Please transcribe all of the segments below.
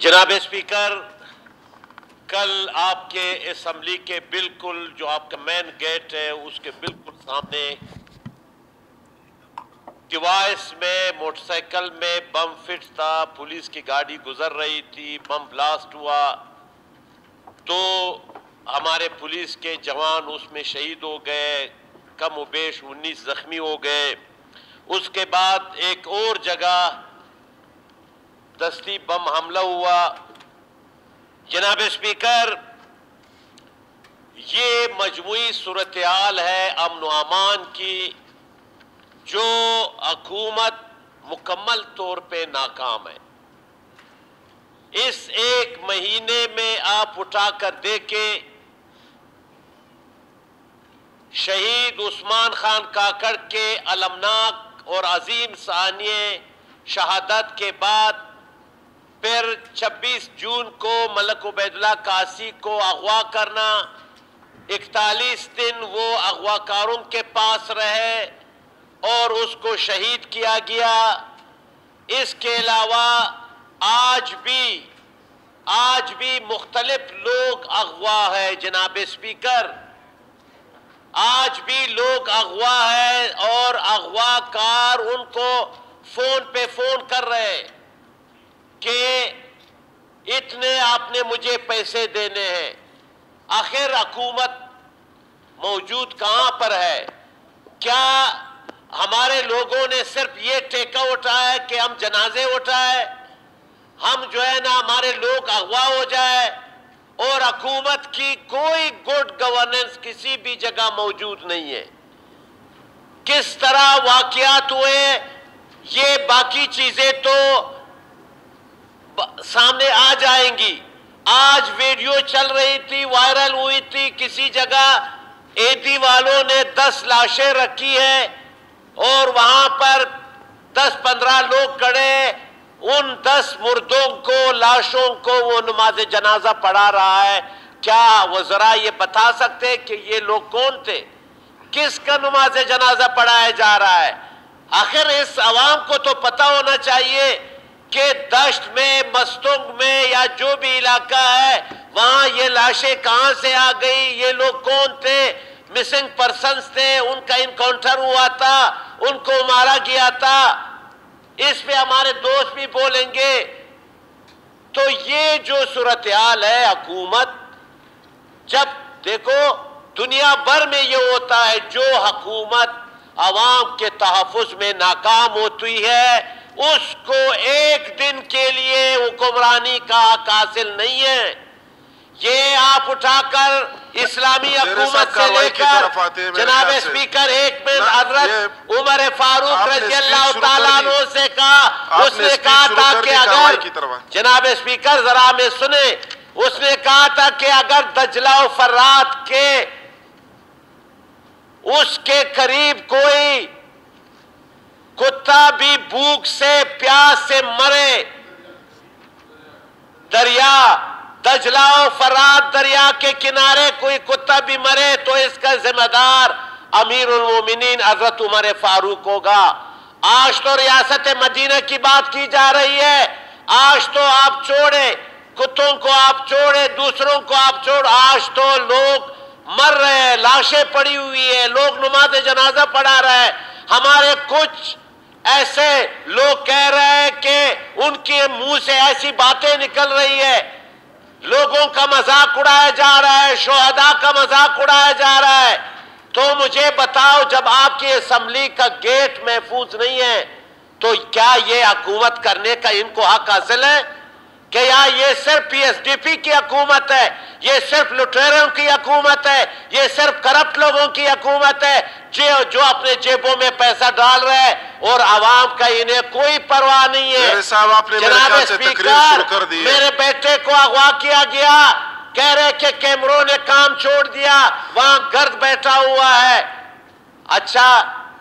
جناب اسپیکر، کل آپ کے اسمبلی کے بالکل جو آپ کا مین گیٹ ہے اس کے بالکل سامنے ڈیوائس میں موٹر سائیکل میں بم فٹ تھا، پولیس کی گاڑی گزر رہی تھی، بم بلاسٹ ہوا تو ہمارے پولیس کے جوان اس میں شہید ہو گئے، کم و بیش 19 زخمی ہو گئے۔ اس کے بعد ایک اور جگہ دستی بم حملہ ہوا۔ جناب اسپیکر، یہ مجموعی صورتحال ہے امن و امان کی جو حکومت مکمل طور پہ ناکام ہے۔ اس ایک مہینے میں آپ اٹھا کر دیکھیں، شہید عثمان خان کاکڑ کے المناک اور عظیم ثانیے شہادت کے بعد پھر 26 جون کو ملک عبید اللہ قاسی کو اغوا کرنا، 41 دن وہ اغواکاروں کے پاس رہے اور اس کو شہید کیا گیا۔ اس کے علاوہ آج بھی مختلف لوگ اغوا ہے جناب اسپیکر، آج بھی لوگ اغوا ہے اور اغوا کار ان کو فون پہ فون کر رہے کہ اتنے آپ نے مجھے پیسے دینے ہیں۔ آخر حکومت موجود کہاں پر ہے؟ کیا ہمارے لوگوں نے صرف یہ ٹھیکہ اٹھایا کہ ہم جنازے اٹھائے، ہم جو ہے نا ہمارے لوگ اغوا ہو جائے، اور حکومت کی کوئی گڈ گورننس کسی بھی جگہ موجود نہیں ہے؟ کس طرح واقعات ہوئے یہ باقی چیزیں تو سامنے آ جائیں گی۔ آج ویڈیو چل رہی تھی، وائرل ہوئی تھی، کسی جگہ ایدی والوں نے 10 لاشیں رکھی ہیں اور وہاں پر 10-15 لوگ کھڑے، ان 10 مردوں کو، لاشوں کو وہ نماز جنازہ پڑھا رہا ہے۔ کیا وہ ذرا یہ بتا سکتے کہ یہ لوگ کون تھے؟ کس کا نماز جنازہ پڑھایا جا رہا ہے؟ آخر اس عوام کو تو پتہ ہونا چاہیے کہ دشت میں، مستنگ میں یا جو بھی علاقہ ہے وہاں یہ لاشیں کہاں سے آ گئی، یہ لوگ کون تھے، مسنگ پرسنز تھے، ان کا انکاؤنٹر ہوا تھا، ان کو مارا گیا تھا۔ اس پہ ہمارے دوست بھی بولیں گے۔ تو یہ جو صورتحال ہے حکومت، جب دیکھو دنیا بھر میں یہ ہوتا ہے، جو حکومت عوام کے تحفظ میں ناکام ہوتی ہے اس کو ایک دن کے لیے حکمرانی کا حق حاصل نہیں ہے۔ یہ آپ اٹھا کر اسلامی حکومت سے لے کر جناب اسپیکر ایک منٹ، حضرت عمر فاروق رضی اللہ تعالیٰ عنہ سے کہا، اس نے کہا تھا کہ اگر جناب اسپیکر ذرا میں سنیں، اس نے کہا تھا کہ اگر دجلہ و فرات کے اس کے قریب کوئی کتا بھی بھوک سے، پیاس سے مرے، دریا دجلہ و فرات دریا کے کنارے کوئی کتا بھی مرے تو اس کا ذمہ دار امیر المومنین حضرت عمر فاروق ہوگا۔ آج تو ریاست مدینہ کی بات کی جا رہی ہے، آج تو آپ چھوڑے کتوں کو، آپ چھوڑے دوسروں کو، آپ چھوڑ، آج تو لوگ مر رہے ہیں، لاشیں پڑی ہوئی ہیں، لوگ نماز جنازہ پڑھا رہے ہیں۔ ہمارے کچھ ایسے لوگ کہہ رہے ہیں کہ ان کے منہ سے ایسی باتیں نکل رہی ہے، لوگوں کا مذاق اڑایا جا رہا ہے، شہداء کا مذاق اڑایا جا رہا ہے۔ تو مجھے بتاؤ، جب آپ کی اسمبلی کا گیٹ محفوظ نہیں ہے تو کیا یہ حکومت کرنے کا ان کو حق حاصل ہے؟ کہ یہ صرف پی ایس ڈی پی کی حکومت ہے، یہ صرف لٹیروں کی حکومت ہے، یہ صرف کرپٹ لوگوں کی حکومت ہے جو اپنے جیبوں میں پیسہ ڈال رہے ہیں اور عوام کا انہیں کوئی پرواہ نہیں ہے۔ جناب اسپیکر، میرے بیٹے کو اغوا کیا گیا، کہہ رہے کہ کیمروں نے کام چھوڑ دیا، وہاں گرد بیٹھا ہوا ہے۔ اچھا،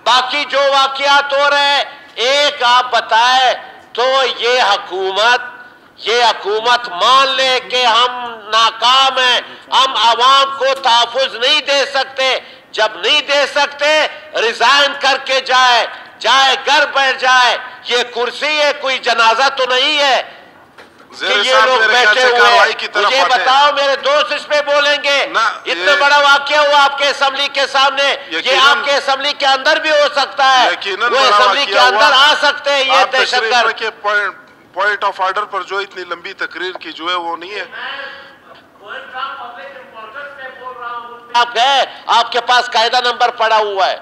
باقی جو واقعات ہو رہے ہیں ایک آپ بتائے تو یہ حکومت مان لے کہ ہم ناکام ہیں، ہم عوام کو تحفظ نہیں دے سکتے، جب نہیں دے سکتے ریزائن کر کے جائے گھر بیٹھ جائے۔ یہ کرسی ہے، کوئی جنازہ تو نہیں ہے کہ یہ لوگ بیٹھے ہوئے. مجھے بتاؤ میرے دوست اس پہ بولیں گے اتنا بڑا واقعہ ہوا آپ کے اسمبلی کے سامنے, یہ آپ کے اسمبلی کے اندر بھی ہو سکتا ہے, وہ اسمبلی کے اندر آ سکتے ہیں یہ دہشت گرد. پوائنٹ آف آرڈر پر جو اتنی لمبی تقریر کی جو ہے وہ نہیں ہے. آپ کے پاس قاعدہ نمبر پڑا ہوا ہے.